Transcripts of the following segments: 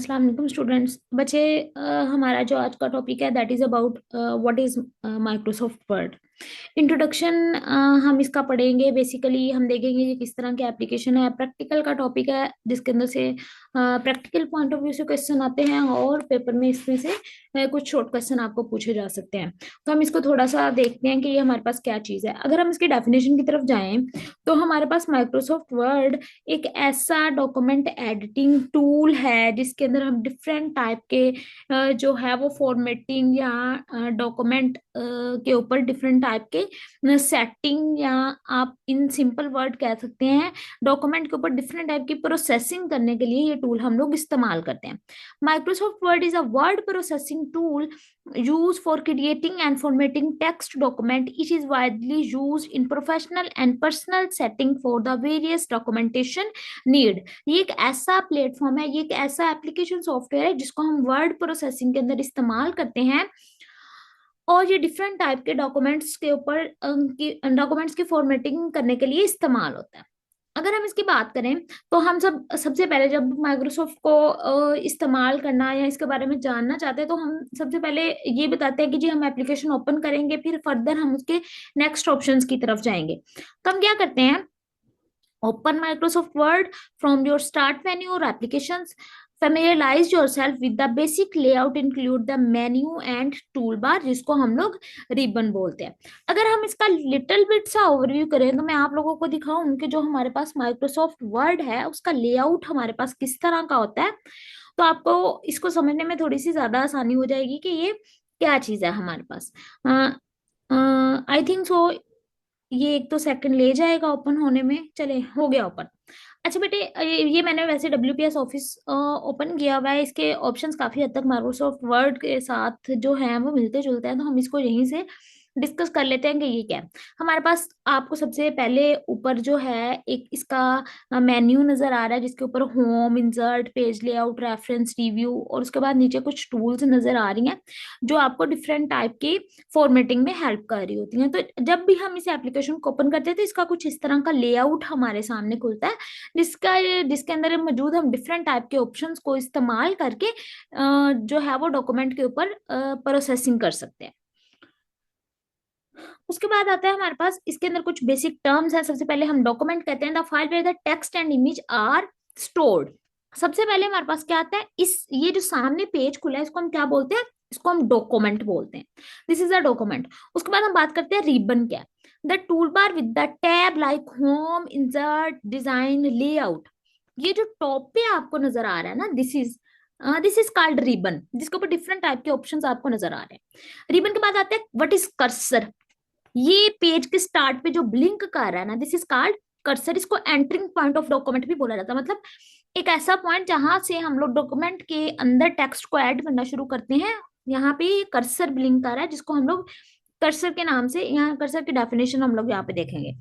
अस्सलाम वालेकुम स्टूडेंट्स बच्चे। हमारा जो आज का टॉपिक है that is about what is Microsoft word. Introduction हम इसका पढ़ेंगे। बेसिकली हम देखेंगे कि किस तरह की एप्लीकेशन है। प्रैक्टिकल का टॉपिक है जिसके अंदर से प्रैक्टिकल पॉइंट ऑफ व्यू से क्वेश्चन आते हैं और पेपर में इसमें से कुछ शॉर्ट क्वेश्चन आपको पूछे जा सकते हैं। तो हम इसको थोड़ा सा देखते हैं कि ये हमारे पास क्या चीज़ है। अगर हम इसकी डेफिनेशन की तरफ जाएं तो हमारे पास माइक्रोसॉफ्ट वर्ड एक ऐसा डॉक्यूमेंट एडिटिंग टूल है जिसके अंदर हम डिफरेंट टाइप के जो है वो फॉर्मेटिंग या डॉक्यूमेंट के ऊपर डिफरेंट टाइप के सेटिंग या आप इन सिंपल वर्ड कह सकते हैं डॉक्यूमेंट के ऊपर डिफरेंट टाइप की प्रोसेसिंग करने के लिए ये टूल हम लोग इस्तेमाल करते हैं। Microsoft word is a word processing tool used for creating and formatting text document. It is widely used in professional and personal setting for the various documentation need. ये एक ऐसा प्लेटफॉर्म है, ये एक ऐसा एप्लीकेशन सॉफ्टवेयर है जिसको हम वर्ड प्रोसेसिंग के अंदर इस्तेमाल करते हैं और ये डिफरेंट टाइप के डॉक्यूमेंट्स के ऊपर डॉक्यूमेंट्स की फॉर्मेटिंग करने के लिए इस्तेमाल होता है। अगर हम इसकी बात करें तो हम सबसे पहले जब माइक्रोसॉफ्ट को इस्तेमाल करना या इसके बारे में जानना चाहते हैं तो हम सबसे पहले ये बताते हैं कि जी हम एप्लीकेशन ओपन करेंगे, फिर फर्दर हम उसके नेक्स्ट ऑप्शंस की तरफ जाएंगे। तो हम क्या करते हैं, open Microsoft Word from your start menu or applications. Familiarize yourself with the basic layout, include the menu and toolbar जिसको हम लोग रिबन बोलते हैं। अगर हम इसका लिटिल बिट सा ओवरव्यू करें तो मैं आप लोगों को दिखाऊं कि जो हमारे पास माइक्रोसॉफ्ट वर्ड है उसका लेआउट हमारे पास किस तरह का होता है, तो आपको इसको समझने में थोड़ी सी ज्यादा आसानी हो जाएगी कि ये क्या चीज है हमारे पास। आई थिंक सो ये एक तो सेकंड ले जाएगा ओपन होने में। चले, हो गया ओपन। अच्छा बेटे, ये मैंने वैसे WPS ऑफिस ओपन किया हुआ है। इसके ऑप्शंस काफी हद तक माइक्रोसॉफ्ट वर्ड के साथ जो है वो मिलते जुलते हैं, तो हम इसको यहीं से डिस्कस कर लेते हैं कि ये क्या है हमारे पास। आपको सबसे पहले ऊपर जो है एक इसका मेन्यू नजर आ रहा है जिसके ऊपर home, insert, page layout, reference, review और उसके बाद नीचे कुछ टूल्स नजर आ रही हैं जो आपको डिफरेंट टाइप की फॉर्मेटिंग में हेल्प कर रही होती हैं। तो जब भी हम इस एप्लीकेशन को ओपन करते हैं तो इसका कुछ इस तरह का लेआउट हमारे सामने खुलता है जिसके अंदर मौजूद हम डिफरेंट टाइप के ऑप्शंस को इस्तेमाल करके जो है वो डॉक्यूमेंट के ऊपर प्रोसेसिंग कर सकते हैं। उसके बाद आता है हमारे पास इसके अंदर कुछ बेसिक टर्म्स हैं। सबसे पहले हम डॉक्यूमेंट कहते हैं the file where the text and image are stored. सबसे पहले हमारे पास क्या आता है, इस ये जो सामने पेज खुला है इसको हम क्या बोलते हैं, इसको हम डॉक्यूमेंट बोलते हैं। This is a document. उसके बाद हम बात करते हैं रिबन क्या है। The tool bar with the tab like home, insert, design, layout. ये जो टॉप पे आपको नजर आ रहा है ना, दिस इज कॉल्ड रिबन, जिसके ऊपर डिफरेंट टाइप के ऑप्शंस आपको नजर आ रहे हैं। रिबन के बाद आते हैं व्हाट इज कर्सर। ये पेज के स्टार्ट पे जो ब्लिंक कर रहा है ना, दिस इज कॉल्ड कर्सर। इसको एंटरिंग पॉइंट ऑफ डॉक्यूमेंट भी बोला जाता है। मतलब एक ऐसा पॉइंट जहां से हम लोग डॉक्यूमेंट के अंदर टेक्स्ट को ऐड करना शुरू करते हैं। यहाँ पे कर्सर ब्लिंक कर रहा है जिसको हम लोग कर्सर के नाम से, यहाँ कर्सर की डेफिनेशन हम लोग यहाँ पे देखेंगे।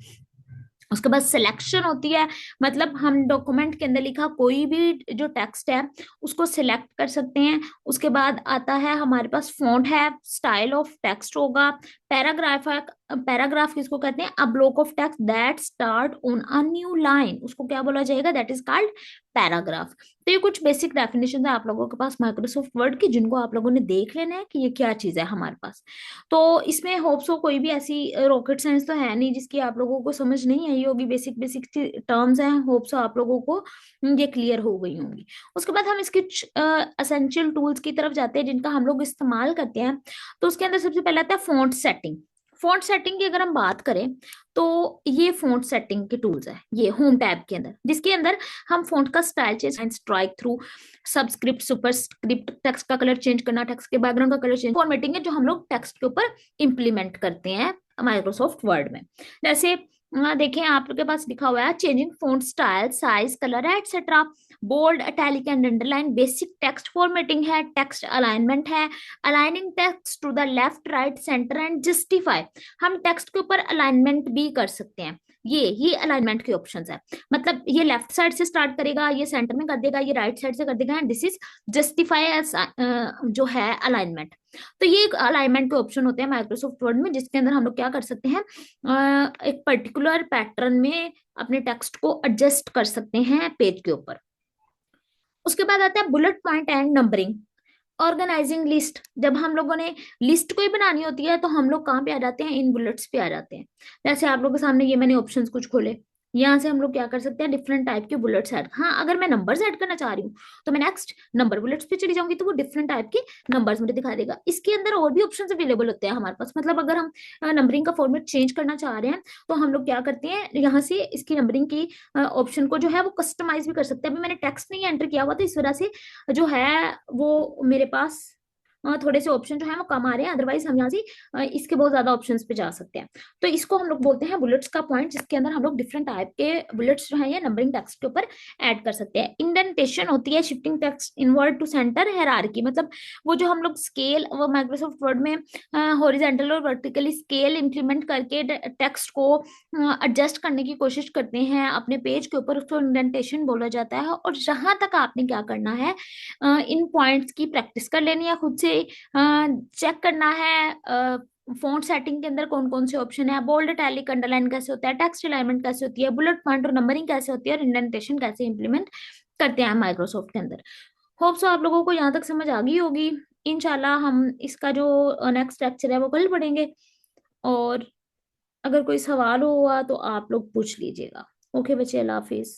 उसके बाद सिलेक्शन होती है, मतलब हम डॉक्यूमेंट के अंदर लिखा कोई भी जो टेक्स्ट है उसको सिलेक्ट कर सकते हैं। उसके बाद आता है हमारे पास फॉन्ट है, स्टाइल ऑफ टेक्स्ट होगा, पैराग्राफ है। पैराग्राफ किसको कहते हैं, a block of text that start on a new line, उसको क्या बोला जाएगा, दैट इज कॉल्ड पैराग्राफ। तो ये कुछ बेसिक डेफिनेशन है आप लोगों के पास माइक्रोसॉफ्ट वर्ड की, जिनको आप लोगों ने देख लेना है कि ये क्या चीज है हमारे पास। तो इसमें होप्स हो कोई भी ऐसी रॉकेट साइंस तो है नहीं जिसकी आप लोगों को समझ नहीं आई होगी। बेसिक बेसिक टर्म्स हैं, होप्स हो आप लोगों को ये क्लियर हो गई होंगी। उसके बाद हम इसके असेंशियल टूल्स की तरफ जाते हैं जिनका हम लोग इस्तेमाल करते हैं। तो उसके अंदर सबसे पहले आता है फॉन्ट सेटिंग। फॉन्ट सेटिंग की अगर हम बात करें तो ये फॉन्ट सेटिंग के टूल्स है, ये होम टैब के अंदर, जिसके अंदर हम फॉन्ट का style change, strike through, subscript, superscript, text का कलर चेंज करना, टेक्स्ट के बैकग्राउंड का कलर चेंज, फॉर्मेटिंग है जो हम लोग टेक्स्ट के ऊपर इंप्लीमेंट करते हैं माइक्रोसॉफ्ट वर्ड में। जैसे देखें आपके पास लिखा हुआ है changing font style, size, colour etcetera, bold, italic and underline. Basic text formatting है, टेक्स्ट अलाइनमेंट है, aligning text to the left, right, centre and justify. हम टेक्स्ट के ऊपर अलाइनमेंट भी कर सकते हैं। ये अलाइनमेंट के ऑप्शंस है, मतलब ये लेफ्ट साइड से स्टार्ट करेगा, ये सेंटर में कर देगा, ये राइट साइड से कर देगा, and this is justify as जो है अलाइनमेंट। तो ये एक अलाइनमेंट के ऑप्शन होते हैं माइक्रोसॉफ्ट वर्ड में, जिसके अंदर हम लोग क्या कर सकते हैं, एक पर्टिकुलर पैटर्न में अपने टेक्स्ट को एडजस्ट कर सकते हैं पेज के ऊपर। उसके बाद आता है bullet point and numbering. Organising list, जब हम लोगों ने लिस्ट कोई बनानी होती है तो हम लोग कहाँ पे आ जाते हैं, इन बुलेट्स पे आ जाते हैं। जैसे आप लोगों के सामने ये मैंने ऑप्शंस कुछ खोले, यहाँ से हम लोग क्या कर सकते हैं, डिफरेंट टाइप के बुलेट्स ऐड। हाँ, अगर मैं नंबर्स ऐड करना चाह रही हूँ तो मैं नेक्स्ट नंबर बुलेट्स पे चली जाऊंगी, तो वो डिफरेंट टाइप के नंबर्स मुझे दिखा देगा। इसके अंदर और भी ऑप्शंस अवेलेबल होते हैं हमारे पास, मतलब अगर हम नंबरिंग का फॉर्मेट चेंज करना चाह रहे हैं तो हम लोग क्या करते हैं, यहाँ से इसकी नंबरिंग की ऑप्शन को जो है वो कस्टमाइज भी कर सकते हैं। अभी मैंने टेक्स्ट नहीं एंटर किया हुआ, तो इस वजह से जो है वो मेरे पास थोड़े से ऑप्शन जो है वो कम आ रहे हैं, अदरवाइज हम यहाँ से इसके बहुत ज्यादा ऑप्शंस पे जा सकते हैं। तो इसको हम लोग बोलते हैं बुलेट्स का पॉइंट, जिसके अंदर हम लोग डिफरेंट टाइप के बुलेट्स जो है ये नंबरिंग टेक्स्ट के ऊपर ऐड कर सकते हैं। इंडेंटेशन होती है shifting text inward to centre hierarchy, मतलब वो जो हम लोग स्केल, वो माइक्रोसॉफ्ट वर्ड में हॉरिजेंटल और वर्टिकली स्केल इंप्लीमेंट करके टेक्स्ट को एडजस्ट करने की कोशिश करते हैं अपने पेज के ऊपर, उसको इंडेंटेशन बोला जाता है। और जहां तक आपने क्या करना है, इन पॉइंट्स की प्रैक्टिस कर लेनी है खुद से, चेक करना है फॉन्ट सेटिंग के अंदर कौन कौन से ऑप्शन है, बोल्ड, इटैलिक, अंडरलाइन कैसे होता है, टेक्स्ट अलाइनमेंट कैसे होती है, बुलेट पॉइंट और नंबरिंग कैसे होती है, और इंडेंटेशन कैसे इंप्लीमेंट करते हैं माइक्रोसॉफ्ट के अंदर। होप सो आप लोगों को यहाँ तक समझ आ गई होगी। इंशाल्लाह हम इसका जो नेक्स्ट लेक्चर है वो कल पढ़ेंगे, और अगर कोई सवाल हुआ तो आप लोग पूछ लीजिएगा। ओके बच्चे, अल्लाह हाफिज।